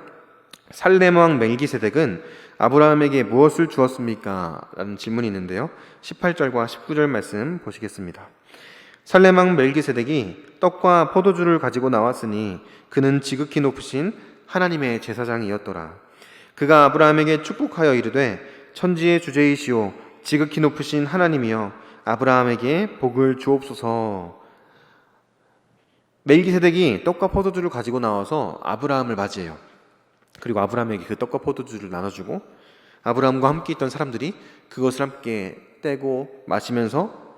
살렘 왕 멜기세덱은 아브라함에게 무엇을 주었습니까? 라는 질문이 있는데요. 18절과 19절 말씀 보시겠습니다. 살렘 왕 멜기세덱이 떡과 포도주를 가지고 나왔으니 그는 지극히 높으신 하나님의 제사장이었더라. 그가 아브라함에게 축복하여 이르되 천지의 주제이시오 지극히 높으신 하나님이여 아브라함에게 복을 주옵소서. 멜기세덱이 떡과 포도주를 가지고 나와서 아브라함을 맞이해요. 그리고 아브라함에게 그 떡과 포도주를 나눠주고 아브라함과 함께 있던 사람들이 그것을 함께 떼고 마시면서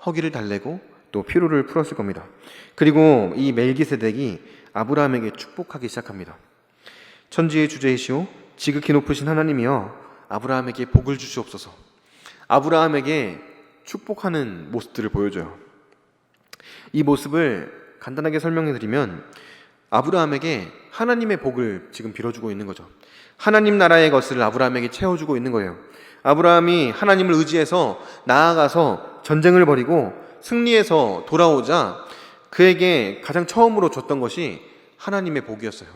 허기를 달래고 또 피로를 풀었을 겁니다. 그리고 이 멜기세덱이 아브라함에게 축복하기 시작합니다. 천지의 주제이시오 지극히 높으신 하나님이여 아브라함에게 복을 주시옵소서. 아브라함에게 축복하는 모습들을 보여줘요. 이 모습을 간단하게 설명해 드리면 아브라함에게 하나님의 복을 지금 빌어주고 있는 거죠. 하나님 나라의 것을 아브라함에게 채워주고 있는 거예요. 아브라함이 하나님을 의지해서 나아가서 전쟁을 벌이고 승리해서 돌아오자 그에게 가장 처음으로 줬던 것이 하나님의 복이었어요.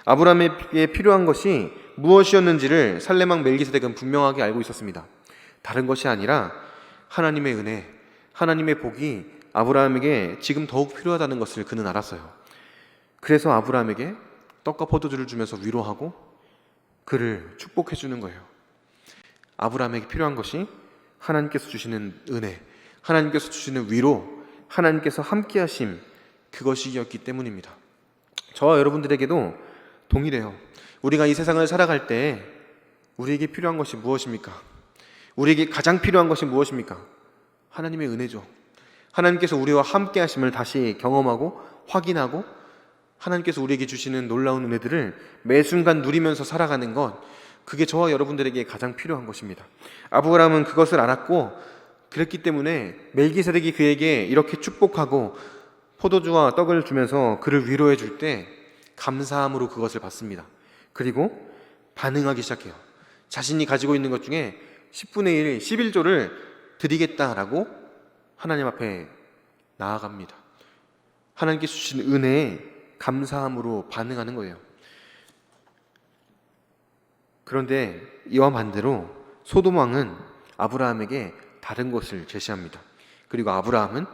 아브라함에게 필요한 것이 무엇이었는지를 살렘 왕 멜기세덱은 분명하게 알고 있었습니다. 다른 것이 아니라 하나님의 은혜, 하나님의 복이 아브라함에게 지금 더욱 필요하다는 것을 그는 알았어요. 그래서 아브라함에게 떡과 포도주를 주면서 위로하고 그를 축복해 주는 거예요. 아브라함에게 필요한 것이 하나님께서 주시는 은혜, 하나님께서 주시는 위로, 하나님께서 함께 하심, 그것이었기 때문입니다. 저와 여러분들에게도 동일해요. 우리가 이 세상을 살아갈 때 우리에게 필요한 것이 무엇입니까? 우리에게 가장 필요한 것이 무엇입니까? 하나님의 은혜죠. 하나님께서 우리와 함께 하심을 다시 경험하고 확인하고 하나님께서 우리에게 주시는 놀라운 은혜들을 매 순간 누리면서 살아가는 것, 그게 저와 여러분들에게 가장 필요한 것입니다. 아브라함은 그것을 알았고 그랬기 때문에 멜기세덱이 그에게 이렇게 축복하고 포도주와 떡을 주면서 그를 위로해 줄 때 감사함으로 그것을 받습니다. 그리고 반응하기 시작해요. 자신이 가지고 있는 것 중에 10분의 1, 11조를 드리겠다라고 하나님 앞에 나아갑니다. 하나님께서 주신 은혜에 감사함으로 반응하는 거예요. 그런데 이와 반대로 소돔 왕은 아브라함에게 다른 것을 제시합니다. 그리고 아브라함은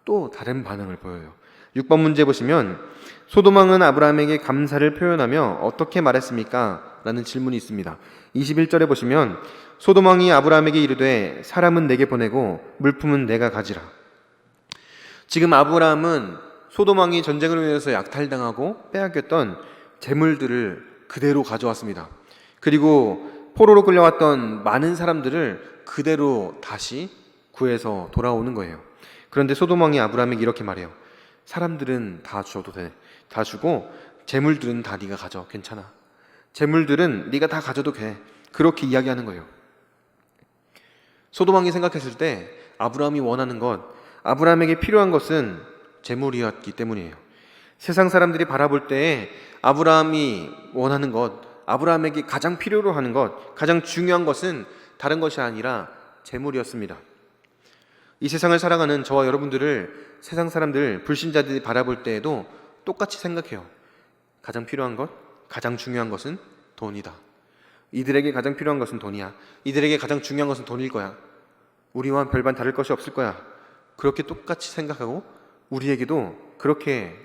또 다른 반응을 보여요. 6번 문제 보시면 소돔 왕은 아브라함에게 감사를 표현하며 어떻게 말했습니까? 라는 질문이 있습니다. 21절에 보시면 소돔 왕이 아브라함에게 이르되 사람은 내게 보내고 물품은 내가 가지라. 지금 아브라함은 소돔 왕이 전쟁을 위해서 약탈당하고 빼앗겼던 재물들을 그대로 가져왔습니다. 그리고 포로로 끌려왔던 많은 사람들을 그대로 다시 구해서 돌아오는 거예요. 그런데 소돔 왕이 아브라함에게 이렇게 말해요. 사람들은 다 줘도 돼. 다 주고 재물들은 다 네가 가져. 괜찮아. 재물들은 네가 다 가져도 돼. 그렇게 이야기하는 거예요. 소돔 왕이 생각했을 때 아브라함이 원하는 것, 아브라함에게 필요한 것은 재물이었기 때문이에요. 세상 사람들이 바라볼 때에 아브라함이 원하는 것, 아브라함에게 가장 필요로 하는 것, 가장 중요한 것은 다른 것이 아니라 재물이었습니다. 이 세상을 살아가는 저와 여러분들을 세상 사람들, 불신자들이 바라볼 때에도 똑같이 생각해요. 가장 필요한 것, 가장 중요한 것은 돈이다. 이들에게 가장 필요한 것은 돈이야. 이들에게 가장 중요한 것은 돈일 거야. 우리와 별반 다를 것이 없을 거야. 그렇게 똑같이 생각하고 우리에게도 그렇게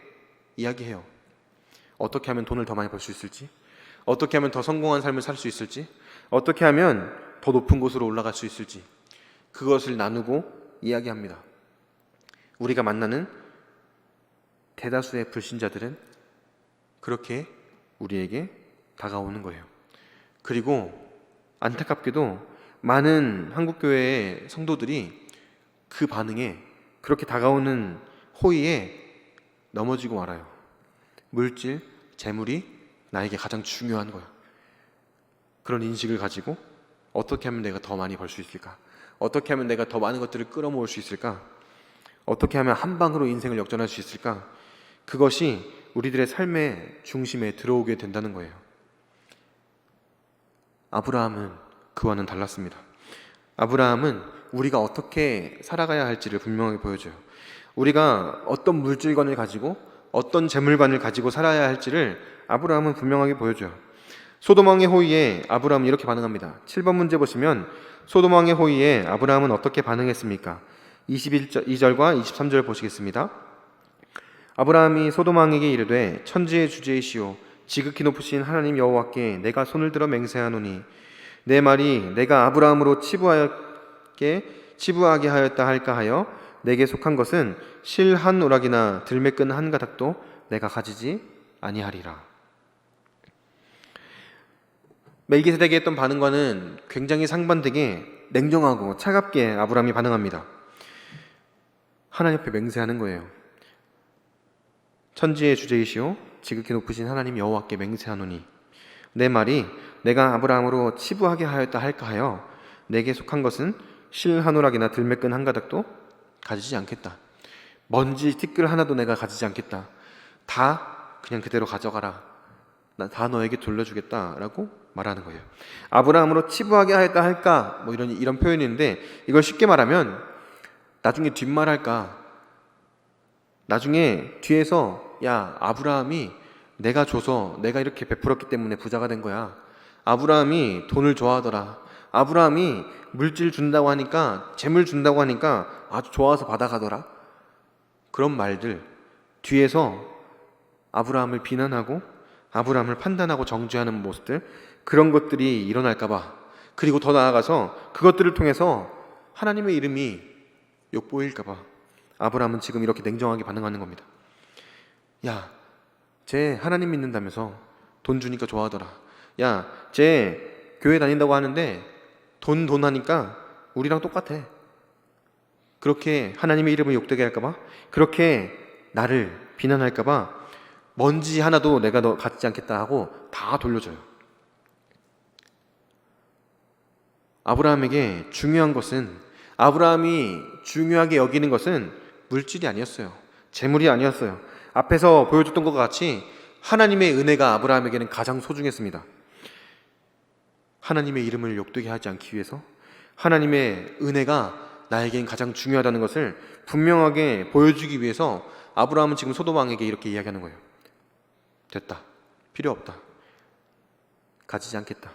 이야기해요. 어떻게 하면 돈을 더 많이 벌 수 있을지, 어떻게 하면 더 성공한 삶을 살 수 있을지, 어떻게 하면 더 높은 곳으로 올라갈 수 있을지, 그것을 나누고 이야기합니다. 우리가 만나는 대다수의 불신자들은 그렇게 우리에게 다가오는 거예요. 그리고 안타깝게도 많은 한국교회의 성도들이 그 반응에, 그렇게 다가오는 호의에 넘어지고 말아요. 물질, 재물이 나에게 가장 중요한 거야. 그런 인식을 가지고 어떻게 하면 내가 더 많이 벌 수 있을까? 어떻게 하면 내가 더 많은 것들을 끌어모을 수 있을까? 어떻게 하면 한 방으로 인생을 역전할 수 있을까? 그것이 우리들의 삶의 중심에 들어오게 된다는 거예요. 아브라함은 그와는 달랐습니다. 아브라함은 우리가 어떻게 살아가야 할지를 분명하게 보여줘요. 우리가 어떤 물질관을 가지고 어떤 재물관을 가지고 살아야 할지를 아브라함은 분명하게 보여줘요. 소돔 왕의 호의에 아브라함은 이렇게 반응합니다. 7번 문제 보시면 소돔 왕의 호의에 아브라함은 어떻게 반응했습니까? 22절과 23절 보시겠습니다. 아브라함이 소돔 왕에게 이르되 천지의 주제이시오 지극히 높으신 하나님 여호와께 내가 손을 들어 맹세하노니 내 말이 내가 아브라함으로 치부하게 하였다 할까 하여 내게 속한 것은 실 한 오락이나 들매끈 한 가닥도 내가 가지지 아니하리라. 멜기세덱이 했던 반응과는 굉장히 상반되게 냉정하고 차갑게 아브라함이 반응합니다. 하나님 앞에 맹세하는 거예요. 천지의 주제이시오 지극히 높으신 하나님 여호와께 맹세하노니 내 말이 내가 아브라함으로 치부하게 하였다 할까 하여 내게 속한 것은 실 한 오락이나 들매끈 한 가닥도 가지지 않겠다. 먼지 티끌 하나도 내가 가지지 않겠다. 다 그냥 그대로 가져가라. 나 다 너에게 돌려주겠다라고 말하는 거예요. 아브라함으로 치부하게 하였다 할까 뭐 이런 표현인데, 이걸 쉽게 말하면 나중에 뒷말할까, 나중에 뒤에서 야 아브라함이 내가 줘서 내가 이렇게 베풀었기 때문에 부자가 된 거야. 아브라함이 돈을 좋아하더라. 아브라함이 물질 준다고 하니까, 재물 준다고 하니까 아주 좋아서 받아가더라. 그런 말들, 뒤에서 아브라함을 비난하고 아브라함을 판단하고 정죄하는 모습들, 그런 것들이 일어날까봐, 그리고 더 나아가서 그것들을 통해서 하나님의 이름이 욕보일까봐 아브라함은 지금 이렇게 냉정하게 반응하는 겁니다. 야, 쟤 하나님 믿는다면서 돈 주니까 좋아하더라. 야, 쟤 교회 다닌다고 하는데 돈 하니까 우리랑 똑같아. 그렇게 하나님의 이름을 욕되게 할까봐, 그렇게 나를 비난할까봐 먼지 하나도 내가 너 갖지 않겠다 하고 다 돌려줘요. 아브라함에게 중요한 것은, 아브라함이 중요하게 여기는 것은 물질이 아니었어요. 재물이 아니었어요. 앞에서 보여줬던 것과 같이 하나님의 은혜가 아브라함에게는 가장 소중했습니다. 하나님의 이름을 욕되게 하지 않기 위해서 하나님의 은혜가 나에겐 가장 중요하다는 것을 분명하게 보여주기 위해서 아브라함은 지금 소돔 왕에게 이렇게 이야기하는 거예요. 됐다. 필요 없다. 가지지 않겠다.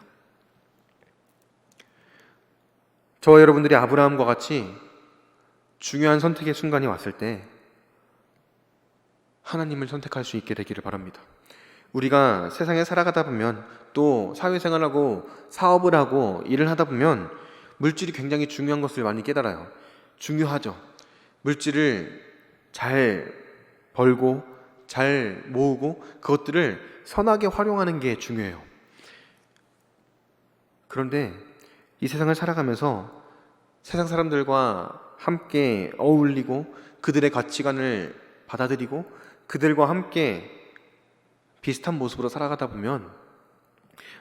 저와 여러분들이 아브라함과 같이 중요한 선택의 순간이 왔을 때 하나님을 선택할 수 있게 되기를 바랍니다. 우리가 세상에 살아가다 보면, 또 사회생활하고 사업을 하고 일을 하다 보면 물질이 굉장히 중요한 것을 많이 깨달아요. 중요하죠. 물질을 잘 벌고 잘 모으고 그것들을 선하게 활용하는 게 중요해요. 그런데 이 세상을 살아가면서 세상 사람들과 함께 어울리고 그들의 가치관을 받아들이고 그들과 함께 비슷한 모습으로 살아가다 보면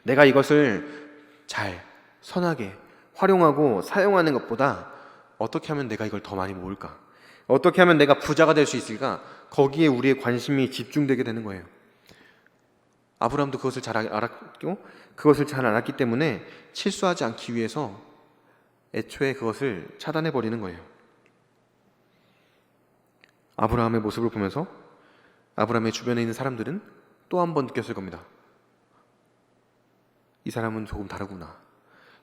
내가 이것을 잘 선하게 활용하고 사용하는 것보다 어떻게 하면 내가 이걸 더 많이 모을까? 어떻게 하면 내가 부자가 될 수 있을까? 거기에 우리의 관심이 집중되게 되는 거예요. 아브라함도 그것을 잘 알았고 그것을 잘 알았기 때문에 실수하지 않기 위해서 애초에 그것을 차단해 버리는 거예요. 아브라함의 모습을 보면서 아브라함의 주변에 있는 사람들은 또 한 번 느꼈을 겁니다. 이 사람은 조금 다르구나.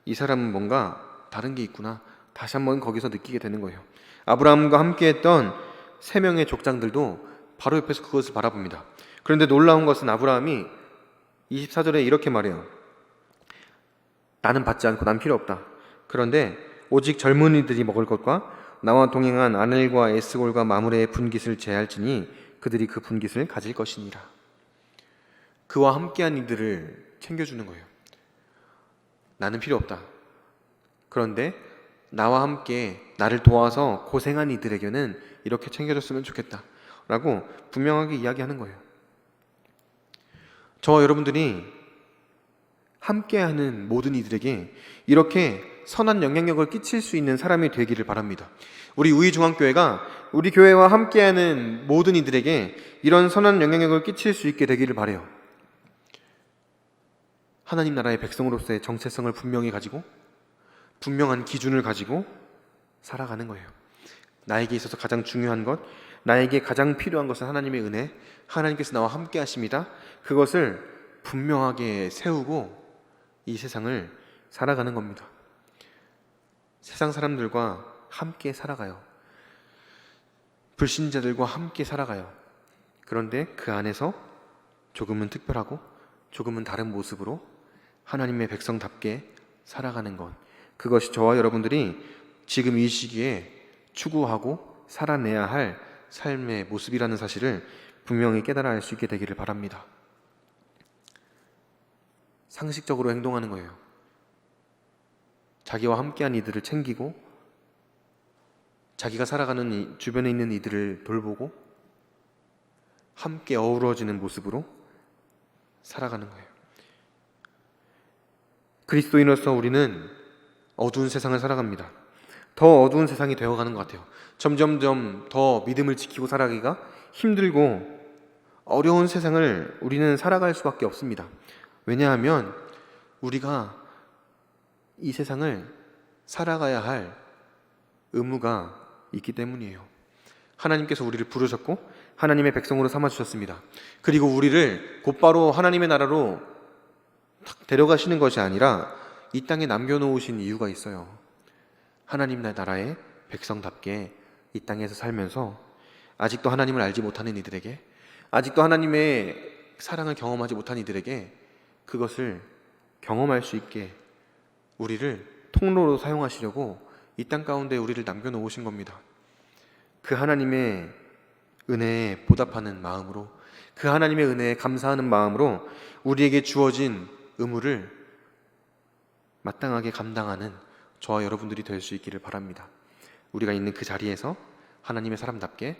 이 사람은 뭔가 다른 게 있구나. 다시 한번 거기서 느끼게 되는 거예요. 아브라함과 함께했던 3명의 족장들도 바로 옆에서 그것을 바라봅니다. 그런데 놀라운 것은 아브라함이 24절에 이렇게 말해요. 나는 받지 않고 난 필요 없다. 그런데 오직 젊은이들이 먹을 것과 나와 동행한 아넬과 에스골과 마므레의 분깃을 제할지니 그들이 그 분깃을 가질 것이니라. 그와 함께한 이들을 챙겨주는 거예요. 나는 필요 없다. 그런데 나와 함께 나를 도와서 고생한 이들에게는 이렇게 챙겨줬으면 좋겠다 라고 분명하게 이야기하는 거예요. 저와 여러분들이 함께하는 모든 이들에게 이렇게 선한 영향력을 끼칠 수 있는 사람이 되기를 바랍니다. 우리 우이중앙교회가 우리 교회와 함께하는 모든 이들에게 이런 선한 영향력을 끼칠 수 있게 되기를 바라요. 하나님 나라의 백성으로서의 정체성을 분명히 가지고 분명한 기준을 가지고 살아가는 거예요. 나에게 있어서 가장 중요한 것, 나에게 가장 필요한 것은 하나님의 은혜, 하나님께서 나와 함께 하십니다. 그것을 분명하게 세우고 이 세상을 살아가는 겁니다. 세상 사람들과 함께 살아가요. 불신자들과 함께 살아가요. 그런데 그 안에서 조금은 특별하고 조금은 다른 모습으로 하나님의 백성답게 살아가는 것, 그것이 저와 여러분들이 지금 이 시기에 추구하고 살아내야 할 삶의 모습이라는 사실을 분명히 깨달아 알 수 있게 되기를 바랍니다. 상식적으로 행동하는 거예요. 자기와 함께한 이들을 챙기고 자기가 살아가는 주변에 있는 이들을 돌보고 함께 어우러지는 모습으로 살아가는 거예요. 그리스도인으로서 우리는 어두운 세상을 살아갑니다. 더 어두운 세상이 되어가는 것 같아요. 점점점 더 믿음을 지키고 살아가기가 힘들고 어려운 세상을 우리는 살아갈 수밖에 없습니다. 왜냐하면 우리가 이 세상을 살아가야 할 의무가 있기 때문이에요. 하나님께서 우리를 부르셨고 하나님의 백성으로 삼아주셨습니다. 그리고 우리를 곧바로 하나님의 나라로 데려가시는 것이 아니라 이 땅에 남겨놓으신 이유가 있어요. 하나님 나라의 백성답게 이 땅에서 살면서 아직도 하나님을 알지 못하는 이들에게, 아직도 하나님의 사랑을 경험하지 못한 이들에게 그것을 경험할 수 있게 우리를 통로로 사용하시려고 이 땅 가운데 우리를 남겨놓으신 겁니다. 그 하나님의 은혜에 보답하는 마음으로, 그 하나님의 은혜에 감사하는 마음으로 우리에게 주어진 의무를 마땅하게 감당하는 저와 여러분들이 될 수 있기를 바랍니다. 우리가 있는 그 자리에서 하나님의 사람답게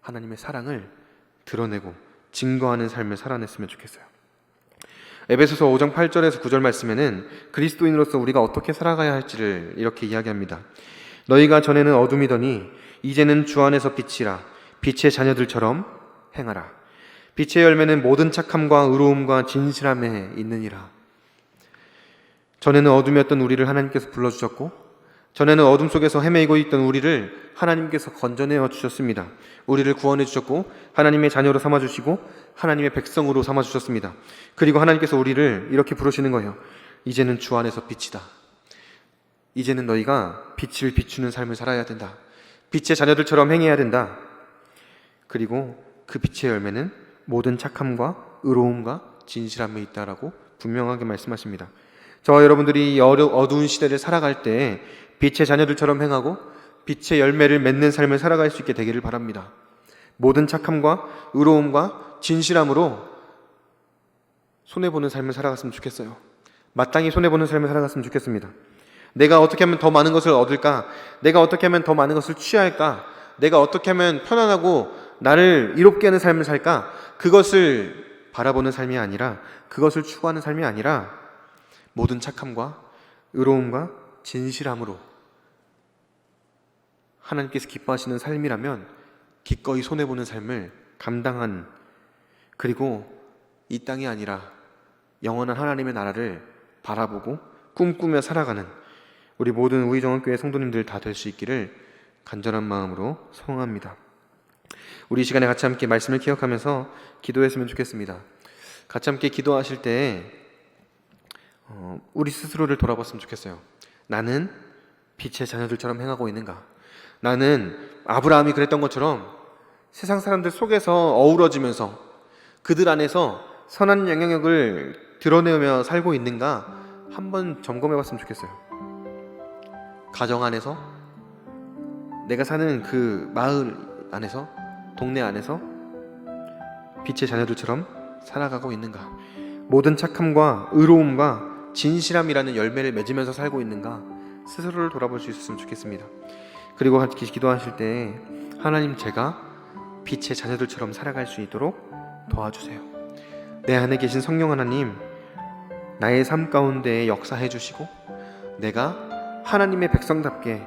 하나님의 사랑을 드러내고 증거하는 삶을 살아냈으면 좋겠어요. 에베소서 5장 8절에서 9절 말씀에는 그리스도인으로서 우리가 어떻게 살아가야 할지를 이렇게 이야기합니다. 너희가 전에는 어둠이더니 이제는 주 안에서 빛이라. 빛의 자녀들처럼 행하라. 빛의 열매는 모든 착함과 의로움과 진실함에 있느니라. 전에는 어둠이었던 우리를 하나님께서 불러주셨고, 전에는 어둠 속에서 헤매이고 있던 우리를 하나님께서 건져내어 주셨습니다. 우리를 구원해 주셨고 하나님의 자녀로 삼아주시고 하나님의 백성으로 삼아주셨습니다. 그리고 하나님께서 우리를 이렇게 부르시는 거예요. 이제는 주 안에서 빛이다. 이제는 너희가 빛을 비추는 삶을 살아야 된다. 빛의 자녀들처럼 행해야 된다. 그리고 그 빛의 열매는 모든 착함과 의로움과 진실함에 있다라고 분명하게 말씀하십니다. 저와 여러분들이 어두운 시대를 살아갈 때 빛의 자녀들처럼 행하고 빛의 열매를 맺는 삶을 살아갈 수 있게 되기를 바랍니다. 모든 착함과 의로움과 진실함으로 손해보는 삶을 살아갔으면 좋겠어요. 마땅히 손해보는 삶을 살아갔으면 좋겠습니다. 내가 어떻게 하면 더 많은 것을 얻을까? 내가 어떻게 하면 더 많은 것을 취할까? 내가 어떻게 하면 편안하고 나를 이롭게 하는 삶을 살까? 그것을 바라보는 삶이 아니라, 그것을 추구하는 삶이 아니라 모든 착함과 의로움과 진실함으로 하나님께서 기뻐하시는 삶이라면 기꺼이 손해보는 삶을 감당한, 그리고 이 땅이 아니라 영원한 하나님의 나라를 바라보고 꿈꾸며 살아가는 우리 모든 우이정원교회 성도님들 다 될 수 있기를 간절한 마음으로 소원합니다. 우리 이 시간에 같이 함께 말씀을 기억하면서 기도했으면 좋겠습니다. 같이 함께 기도하실 때 우리 스스로를 돌아봤으면 좋겠어요. 나는 빛의 자녀들처럼 행하고 있는가? 나는 아브라함이 그랬던 것처럼 세상 사람들 속에서 어우러지면서 그들 안에서 선한 영향력을 드러내며 살고 있는가? 한번 점검해 봤으면 좋겠어요. 가정 안에서, 내가 사는 그 마을 안에서, 동네 안에서 빛의 자녀들처럼 살아가고 있는가? 모든 착함과 의로움과 진실함이라는 열매를 맺으면서 살고 있는가? 스스로를 돌아볼 수 있었으면 좋겠습니다. 그리고 같이 기도하실 때 하나님, 제가 빛의 자녀들처럼 살아갈 수 있도록 도와주세요. 내 안에 계신 성령 하나님, 나의 삶 가운데 역사해 주시고 내가 하나님의 백성답게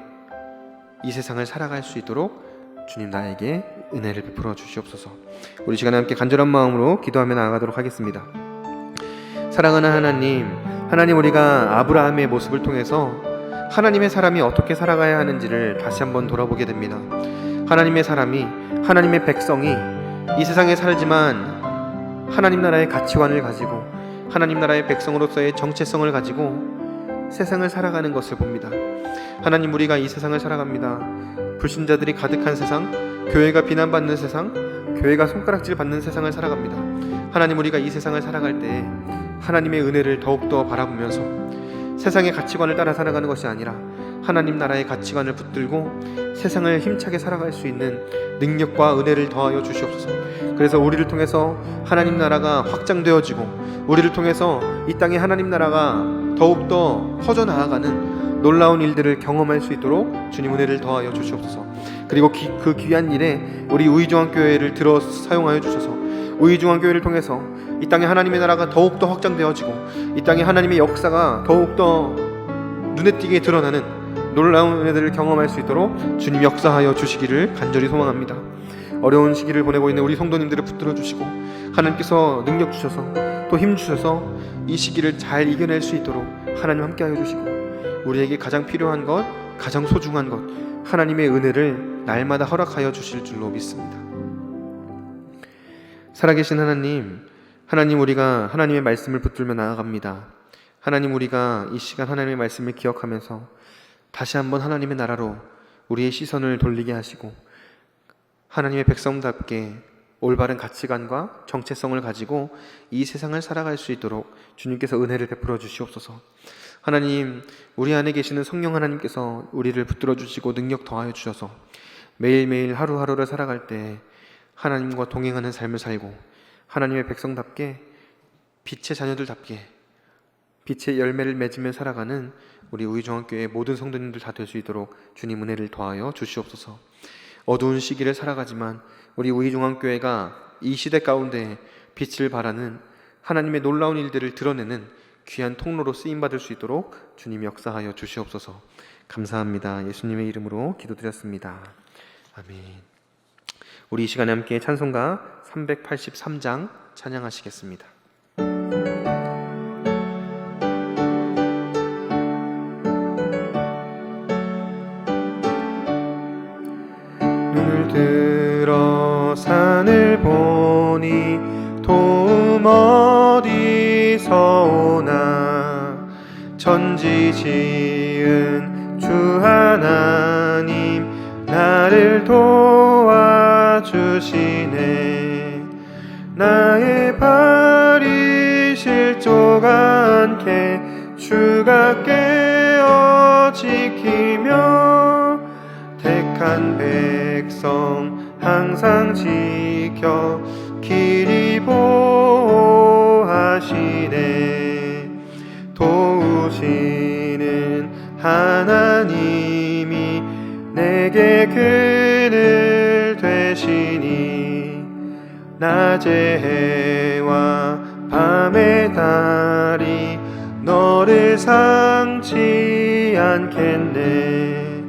이 세상을 살아갈 수 있도록 주님 나에게 은혜를 베풀어 주시옵소서. 우리 시간에 함께 간절한 마음으로 기도하며 나아가도록 하겠습니다. 사랑하는 하나님, 하나님, 우리가 아브라함의 모습을 통해서 하나님의 사람이 어떻게 살아가야 하는지를 다시 한번 돌아보게 됩니다. 하나님의 사람이, 하나님의 백성이 이 세상에 살지만 하나님 나라의 가치관을 가지고 하나님 나라의 백성으로서의 정체성을 가지고 세상을 살아가는 것을 봅니다. 하나님, 우리가 이 세상을 살아갑니다. 불신자들이 가득한 세상, 교회가 비난받는 세상, 교회가 손가락질 받는 세상을 살아갑니다. 하나님, 우리가 이 세상을 살아갈 때 하나님의 은혜를 더욱더 바라보면서 세상의 가치관을 따라 살아가는 것이 아니라 하나님 나라의 가치관을 붙들고 세상을 힘차게 살아갈 수 있는 능력과 은혜를 더하여 주시옵소서. 그래서 우리를 통해서 하나님 나라가 확장되어지고 우리를 통해서 이 땅에 하나님 나라가 더욱더 퍼져나가는 놀라운 일들을 경험할 수 있도록 주님 은혜를 더하여 주시옵소서. 그리고 그 귀한 일에 우리 우이중앙교회를 들어 사용하여 주셔서 우이중앙교회를 통해서 이 땅에 하나님의 나라가 더욱더 확장되어지고 이 땅에 하나님의 역사가 더욱더 눈에 띄게 드러나는 놀라운 은혜들을 경험할 수 있도록 주님 역사하여 주시기를 간절히 소망합니다. 어려운 시기를 보내고 있는 우리 성도님들을 붙들어 주시고 하나님께서 능력 주셔서 또 힘 주셔서 이 시기를 잘 이겨낼 수 있도록 하나님 함께하여 주시고 우리에게 가장 필요한 것, 가장 소중한 것, 하나님의 은혜를 날마다 허락하여 주실 줄로 믿습니다. 살아계신 하나님, 하나님, 우리가 하나님의 말씀을 붙들며 나아갑니다. 하나님, 우리가 이 시간 하나님의 말씀을 기억하면서 다시 한번 하나님의 나라로 우리의 시선을 돌리게 하시고 하나님의 백성답게 올바른 가치관과 정체성을 가지고 이 세상을 살아갈 수 있도록 주님께서 은혜를 베풀어 주시옵소서. 하나님, 우리 안에 계시는 성령 하나님께서 우리를 붙들어 주시고 능력 더하여 주셔서 매일매일 하루하루를 살아갈 때 하나님과 동행하는 삶을 살고 하나님의 백성답게 빛의 자녀들답게 빛의 열매를 맺으며 살아가는 우리 우이중앙교회 모든 성도님들 다 될 수 있도록 주님 은혜를 더하여 주시옵소서. 어두운 시기를 살아가지만 우리 우이중앙교회가 이 시대 가운데 빛을 발하는 하나님의 놀라운 일들을 드러내는 귀한 통로로 쓰임받을 수 있도록 주님 역사하여 주시옵소서. 감사합니다. 예수님의 이름으로 기도드렸습니다. 아멘. 우리 이 시간에 함께 찬송가 383장 찬양하시겠습니다. 눈을 들어 산을 보니 도움 어디서 오나 천지 지은 주 하나님 나를 도와주시네. 나의 발이 실족 않게 주가 깨어 지키며 택한 백성 항상 지켜 길이 보호하시네. 도우시는 하나님이 내게 그늘 되시니 낮의 해와 밤의 달이 너를 상치 않겠네.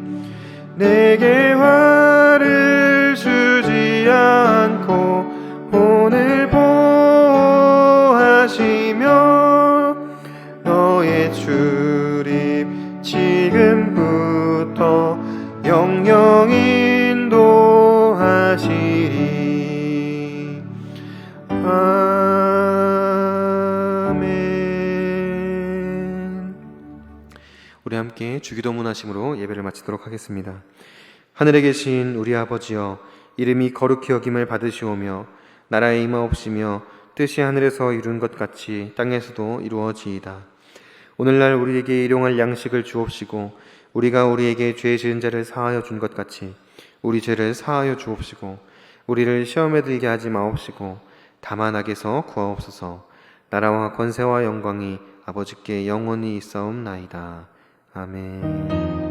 내게 화를 주지 않고 오늘 보호하시며 너의 출입 지금부터 영영 인도하시리. 아멘. 우리 함께 주기도문 하심으로 예배를 마치도록 하겠습니다. 하늘에 계신 우리 아버지여, 이름이 거룩히 여김을 받으시오며 나라에 임하옵시며 뜻이 하늘에서 이룬 것 같이 땅에서도 이루어지이다. 오늘날 우리에게 일용할 양식을 주옵시고 우리가 우리에게 죄 지은 자를 사하여 준 것 같이 우리 죄를 사하여 주옵시고 우리를 시험에 들게 하지 마옵시고 다만 악에서 구하옵소서. 나라와 권세와 영광이 아버지께 영원히 있사옵나이다. 아멘.